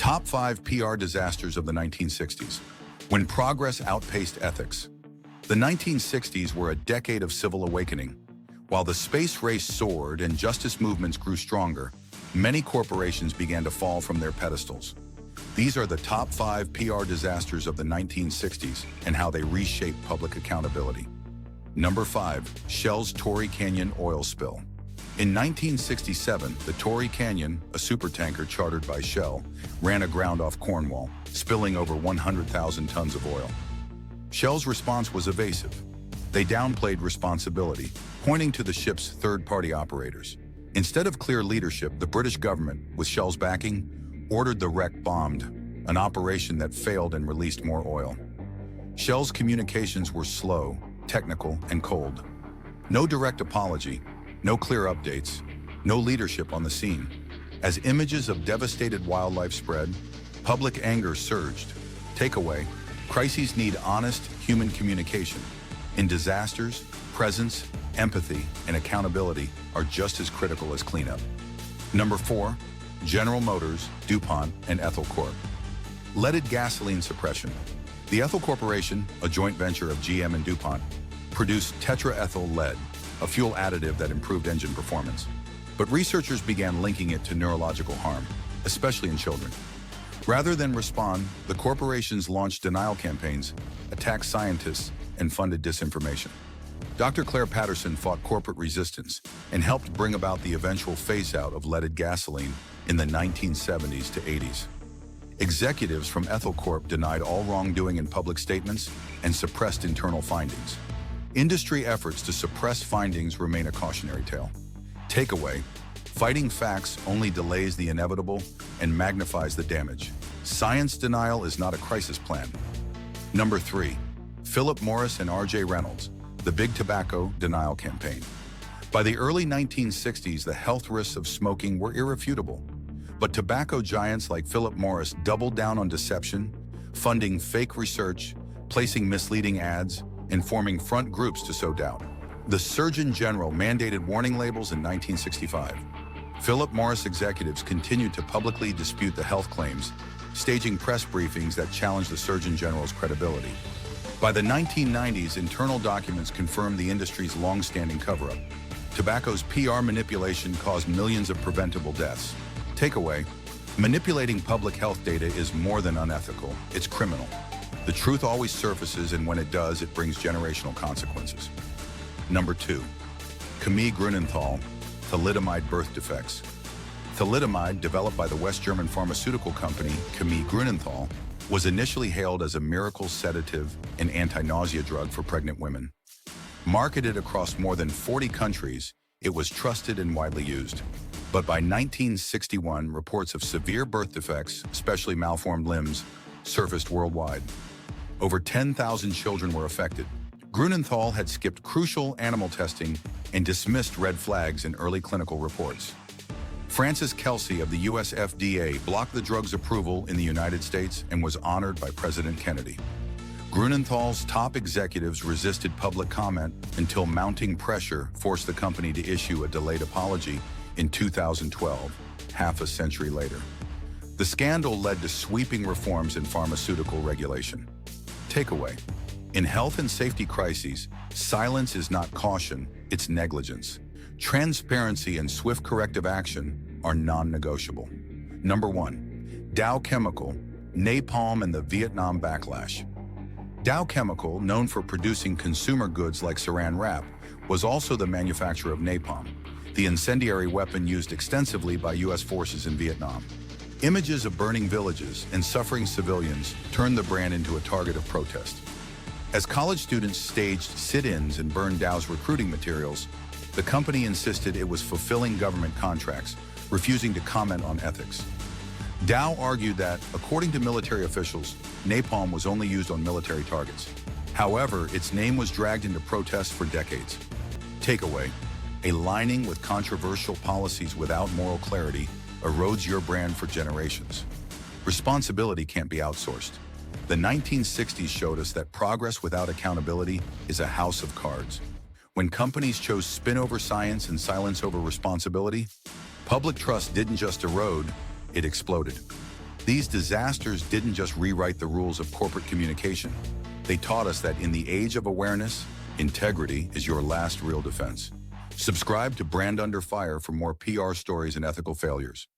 Top 5 PR disasters of the 1960s. When progress outpaced ethics. The 1960s were a decade of civil awakening. While the space race soared and justice movements grew stronger, many corporations began to fall from their pedestals. These are the top 5 PR disasters of the 1960s and how they reshaped public accountability. Number 5. Shell's Tory Canyon oil spill. In 1967, the Tory Canyon, a supertanker chartered by Shell, ran aground off Cornwall, spilling over 100,000 tons of oil. Shell's response was evasive. They downplayed responsibility, pointing to the ship's third-party operators. Instead of clear leadership, the British government, with Shell's backing, ordered the wreck bombed, an operation that failed and released more oil. Shell's communications were slow, technical, and cold. No direct apology, no clear updates, no leadership on the scene. As images of devastated wildlife spread, public anger surged. Takeaway: crises need honest human communication. In disasters, presence, empathy, and accountability are just as critical as cleanup. Number 4. General Motors, DuPont, and Ethyl Corp. Leaded gasoline suppression. The Ethyl Corporation, a joint venture of GM and DuPont, produced tetraethyl lead, a fuel additive that improved engine performance. But researchers began linking it to neurological harm, especially in children. Rather than respond, the corporations launched denial campaigns, attacked scientists, and funded disinformation. Dr. Claire Patterson fought corporate resistance and helped bring about the eventual phase-out of leaded gasoline in the 1970s to 80s. Executives from Ethyl Corp denied all wrongdoing in public statements and suppressed internal findings. Industry efforts to suppress findings remain a cautionary tale. Takeaway: fighting facts only delays the inevitable and magnifies the damage. Science denial is not a crisis plan. Number 3. Philip Morris and R.J. Reynolds, the Big Tobacco Denial Campaign. By the early 1960s, the health risks of smoking were irrefutable. But tobacco giants like Philip Morris doubled down on deception, funding fake research, placing misleading ads, and forming front groups to sow doubt. The Surgeon General mandated warning labels in 1965. Philip Morris executives continued to publicly dispute the health claims, staging press briefings that challenged the Surgeon General's credibility. By the 1990s, internal documents confirmed the industry's long-standing cover-up. Tobacco's PR manipulation caused millions of preventable deaths. Takeaway: manipulating public health data is more than unethical, it's criminal. The truth always surfaces, and when it does, it brings generational consequences. Number 2. Chemie Grunenthal, Thalidomide birth defects. Thalidomide, developed by the West German pharmaceutical company Chemie Grunenthal, was initially hailed as a miracle sedative and anti-nausea drug for pregnant women. Marketed across more than 40 countries, it was trusted and widely used. But by 1961, reports of severe birth defects, especially malformed limbs, surfaced worldwide. Over 10,000 children were affected. Grunenthal had skipped crucial animal testing and dismissed red flags in early clinical reports. Francis Kelsey of the US FDA blocked the drug's approval in the United States and was honored by President Kennedy. Grunenthal's top executives resisted public comment until mounting pressure forced the company to issue a delayed apology in 2012, half a century later. The scandal led to sweeping reforms in pharmaceutical regulation. Takeaway: in health and safety crises, silence is not caution, it's negligence. Transparency and swift corrective action are non-negotiable. Number 1. Dao Chemical, napalm and the Vietnam backlash. Dao Chemical, known for producing consumer goods like Saran wrap, was also the manufacturer of napalm, the incendiary weapon used extensively by U.S. forces in Vietnam. Images of burning villages and suffering civilians turned the brand into a target of protest. As college students staged sit-ins and burned Dow's recruiting materials, the company insisted it was fulfilling government contracts, refusing to comment on ethics. Dow argued that, according to military officials, napalm was only used on military targets. However, its name was dragged into protests for decades. Takeaway: aligning with controversial policies without moral clarity erodes your brand for generations. Responsibility can't be outsourced. The 1960s showed us that progress without accountability is a house of cards. When companies chose spin over science and silence over responsibility, public trust didn't just erode, it exploded. These disasters didn't just rewrite the rules of corporate communication. They taught us that in the age of awareness, integrity is your last real defense. Subscribe to Brand Under Fire for more PR stories and ethical failures.